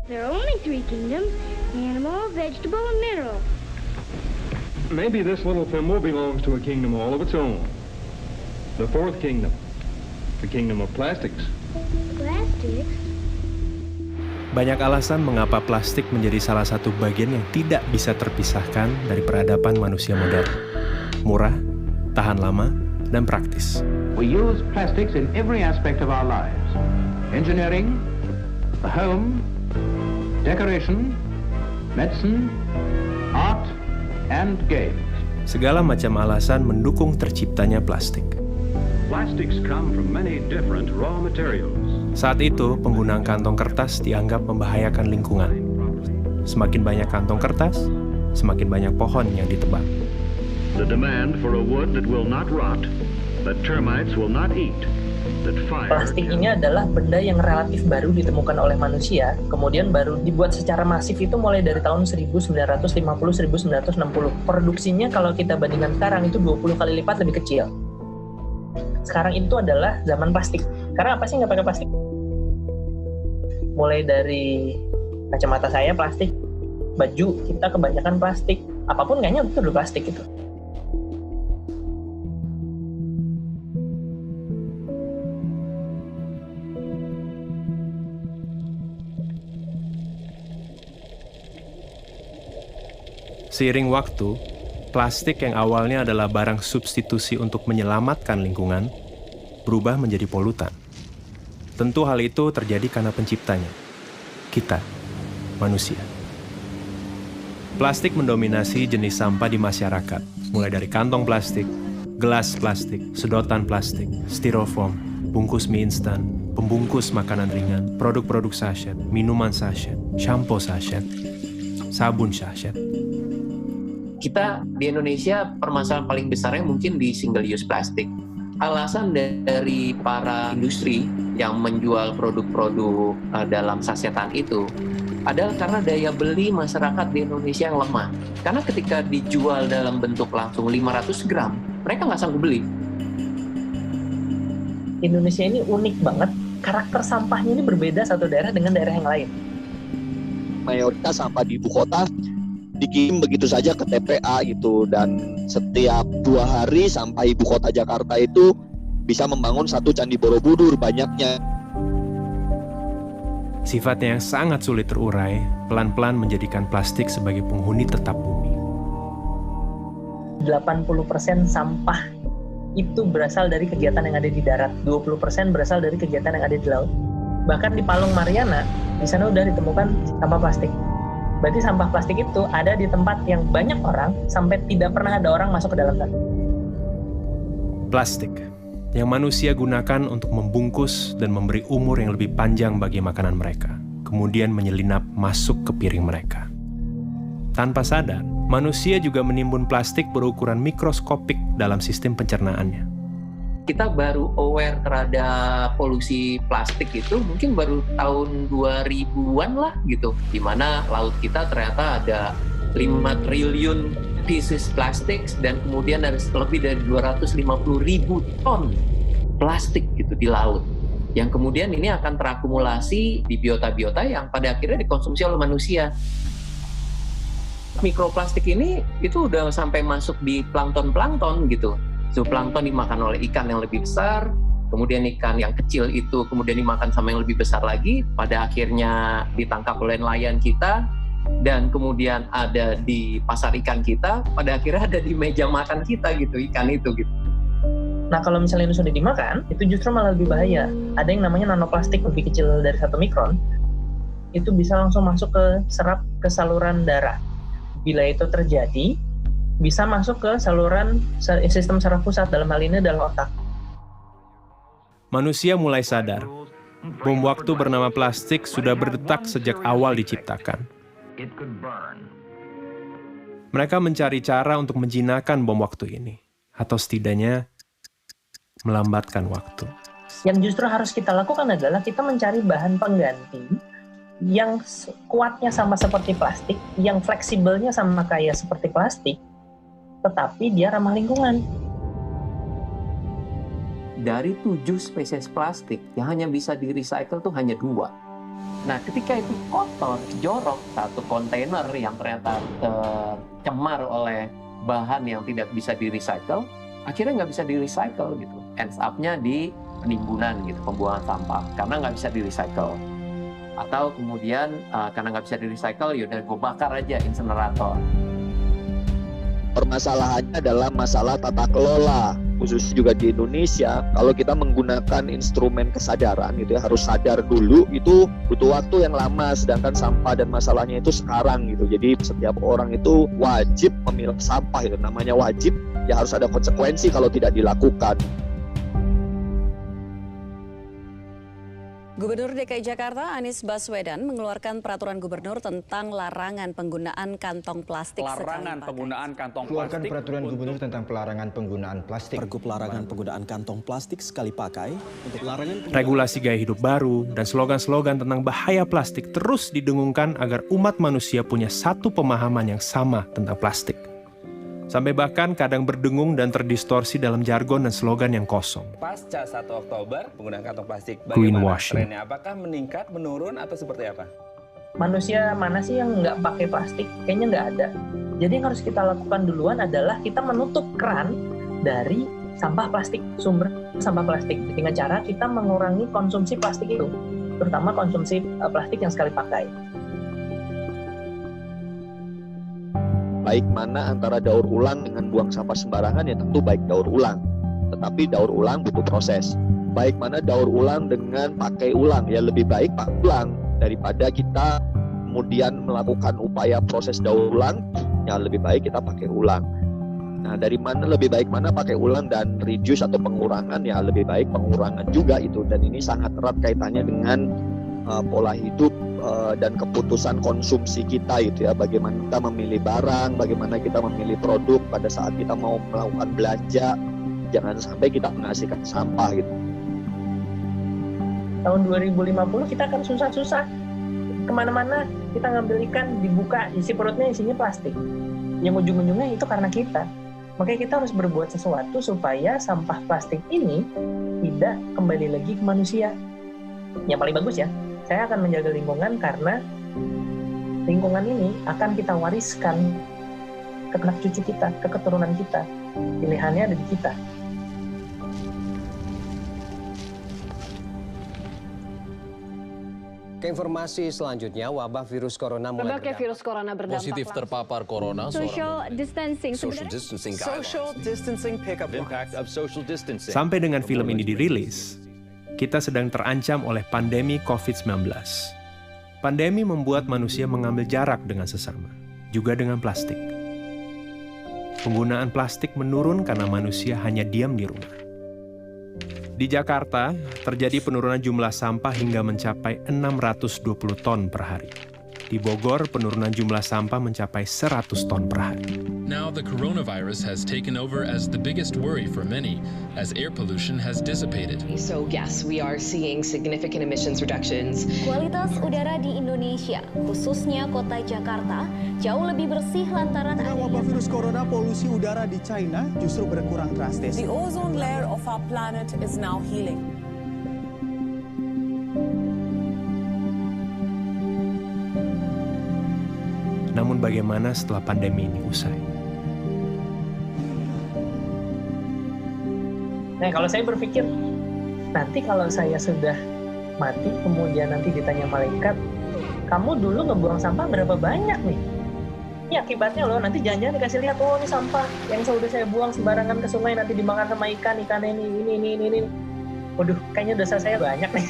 There are only three kingdoms: animal, vegetable, and mineral. Maybe this little thimble belongs to a kingdom all of its own. The fourth kingdom. The kingdom of plastics. Plastics? Banyak alasan mengapa plastik menjadi salah satu bagian yang tidak bisa terpisahkan dari peradaban manusia modern. Murah, tahan lama, dan praktis. We use plastics in every aspect of our lives. Engineering, the home, decoration, medicine, art, and games. Segala macam alasan mendukung terciptanya plastik. Plastics come from many different raw materials. Saat itu, penggunaan kantong kertas dianggap membahayakan lingkungan. Semakin banyak kantong kertas, semakin banyak pohon yang ditebang. The demand for a wood that will not rot, that termites will not eat, that fire... Plastik ini adalah benda yang relatif baru ditemukan oleh manusia, kemudian baru dibuat secara masif itu mulai dari tahun 1950-1960. Produksinya kalau kita bandingkan sekarang itu 20 kali lipat lebih kecil. Sekarang itu adalah zaman plastik. Karena apa sih nggak pakai plastik? Mulai dari kacamata saya plastik, baju kita kebanyakan plastik, apapun kayaknya itu udah plastik gitu. Seiring waktu, plastik yang awalnya adalah barang substitusi untuk menyelamatkan lingkungan, berubah menjadi polutan. Tentu hal itu terjadi karena penciptanya, kita, manusia. Plastik mendominasi jenis sampah di masyarakat, mulai dari kantong plastik, gelas plastik, sedotan plastik, styrofoam, bungkus mie instan, pembungkus makanan ringan, produk-produk sachet, minuman sachet, shampoo sachet, sabun sachet. Kita di Indonesia permasalahan paling besarnya mungkin di single use plastik. Alasan dari para industri yang menjual produk-produk dalam sasetan itu adalah karena daya beli masyarakat di Indonesia yang lemah. Karena ketika dijual dalam bentuk langsung 500 gram, mereka nggak sanggup beli. Indonesia ini unik banget, karakter sampahnya ini berbeda satu daerah dengan daerah yang lain. Mayoritas sampah di ibu kota dikirim begitu saja ke TPA gitu, dan setiap 2 hari sampah ibu kota Jakarta itu bisa membangun satu Candi Borobudur banyaknya. Sifatnya yang sangat sulit terurai, pelan-pelan menjadikan plastik sebagai penghuni tetap bumi. 80% sampah itu berasal dari kegiatan yang ada di darat, 20% berasal dari kegiatan yang ada di laut. Bahkan di Palung Mariana, di sana udah ditemukan sampah plastik. Berarti sampah plastik itu ada di tempat yang banyak orang sampai tidak pernah ada orang masuk ke dalam sana. Plastik yang manusia gunakan untuk membungkus dan memberi umur yang lebih panjang bagi makanan mereka, kemudian menyelinap masuk ke piring mereka. Tanpa sadar, manusia juga menimbun plastik berukuran mikroskopik dalam sistem pencernaannya. Kita baru aware terhadap polusi plastik itu mungkin baru tahun 2000-an lah gitu, di mana laut kita ternyata ada 5 triliun pieces plastik dan kemudian ada lebih dari 250.000 ton plastik gitu di laut, yang kemudian ini akan terakumulasi di biota-biota yang pada akhirnya dikonsumsi oleh manusia. Mikroplastik ini itu udah sampai masuk di plankton gitu. Zooplankton dimakan oleh ikan yang lebih besar, kemudian ikan yang kecil itu kemudian dimakan sama yang lebih besar lagi, pada akhirnya ditangkap oleh nelayan kita, dan kemudian ada di pasar ikan kita, pada akhirnya ada di meja makan kita gitu, ikan itu gitu. Nah kalau misalnya itu sudah dimakan, itu justru malah lebih bahaya. Ada yang namanya nanoplastik lebih kecil dari 1 mikron, itu bisa langsung masuk ke ke saluran darah. Bila itu terjadi, bisa masuk ke saluran sistem saraf pusat, dalam hal ini adalah otak. Manusia mulai sadar, bom waktu bernama plastik sudah berdetak sejak awal diciptakan. Mereka mencari cara untuk menjinakkan bom waktu ini, atau setidaknya melambatkan waktu. Yang justru harus kita lakukan adalah kita mencari bahan pengganti yang kuatnya sama seperti plastik, yang fleksibelnya sama kayak seperti plastik, tetapi dia ramah lingkungan. Dari 7 spesies plastik yang hanya bisa di-recycle tuh hanya 2. Nah, ketika itu kotor, jorok, satu kontainer yang ternyata tercemar oleh bahan yang tidak bisa di-recycle, akhirnya nggak bisa di-recycle gitu. Ends up-nya di penimbunan gitu, pembuangan sampah, karena nggak bisa di-recycle. Atau kemudian karena nggak bisa di-recycle, yaudah gue bakar aja insenerator. Permasalahannya adalah masalah tata kelola, khususnya juga di Indonesia. Kalau kita menggunakan instrumen kesadaran gitu ya, harus sadar dulu, itu butuh waktu yang lama, sedangkan sampah dan masalahnya itu sekarang gitu. Jadi setiap orang itu wajib memilah sampah, itu namanya wajib, ya harus ada konsekuensi kalau tidak dilakukan. Gubernur DKI Jakarta Anies Baswedan mengeluarkan peraturan gubernur tentang larangan penggunaan kantong plastik. Larangan penggunaan kantong keluarkan plastik. Peraturan gubernur tentang pelarangan penggunaan plastik. Pergub larangan penggunaan kantong plastik sekali pakai untuk larangan Regulasi gaya hidup baru dan slogan-slogan tentang bahaya plastik terus didengungkan agar umat manusia punya satu pemahaman yang sama tentang plastik. Sampai bahkan kadang berdengung dan terdistorsi dalam jargon dan slogan yang kosong. Pasca 1 Oktober, penggunaan kantong plastik Greenwashing. trennya? Apakah meningkat, menurun, atau seperti apa? Manusia mana sih yang nggak pakai plastik? Kayaknya nggak ada. Jadi yang harus kita lakukan duluan adalah kita menutup keran dari sampah plastik, sumber sampah plastik. Dengan cara kita mengurangi konsumsi plastik itu, terutama konsumsi plastik yang sekali pakai. Baik mana antara daur ulang dengan buang sampah sembarangan, ya tentu baik daur ulang. Tetapi daur ulang butuh proses. Baik mana daur ulang dengan pakai ulang, ya lebih baik pakai ulang daripada kita kemudian melakukan upaya proses daur ulang, ya lebih baik kita pakai ulang. Nah, dari mana lebih baik mana pakai ulang dan reduce atau pengurangan, ya lebih baik pengurangan juga itu. Dan ini sangat erat kaitannya dengan pola hidup dan keputusan konsumsi kita itu ya, bagaimana kita memilih barang, bagaimana kita memilih produk pada saat kita mau melakukan belanja, jangan sampai kita menghasilkan sampah gitu. Tahun 2050 kita akan susah-susah kemana-mana, kita ngambil ikan, dibuka isi perutnya isinya plastik, yang ujung-ujungnya itu karena kita. Makanya kita harus berbuat sesuatu supaya sampah plastik ini tidak kembali lagi ke manusia. Yang paling bagus ya, saya akan menjaga lingkungan karena lingkungan ini akan kita wariskan ke anak cucu kita, ke keturunan kita. Pilihannya ada di kita. Ke informasi selanjutnya, wabah virus corona mulai Berbagai virus corona berdampak positif terpapar corona. Social distancing. Social distancing social distancing pickup impact of social distancing. Sampai dengan film ini dirilis, kita sedang terancam oleh pandemi COVID-19. Pandemi membuat manusia mengambil jarak dengan sesama, juga dengan plastik. Penggunaan plastik menurun karena manusia hanya diam di rumah. Di Jakarta, terjadi penurunan jumlah sampah hingga mencapai 620 ton per hari. Di Bogor, penurunan jumlah sampah mencapai 100 ton per hari. Now the coronavirus has taken over as the biggest worry for many, as air pollution has dissipated. So yes, we are seeing significant emissions reductions. Kualitas udara di Indonesia, khususnya kota Jakarta, jauh lebih bersih lantaran dengan wabah virus corona, polusi udara di China justru berkurang drastis. The ozone layer of our planet is now healing. Namun bagaimana setelah pandemi ini usai? Nah, kalau saya berpikir, nanti kalau saya sudah mati, kemudian nanti ditanya malaikat, kamu dulu ngebuang sampah berapa banyak nih? Ini akibatnya loh, nanti jangan-jangan dikasih lihat, oh ini sampah yang sudah saya buang sembarangan ke sungai, nanti dimakan sama ikan ini. Waduh, kayaknya dosa saya banyak nih.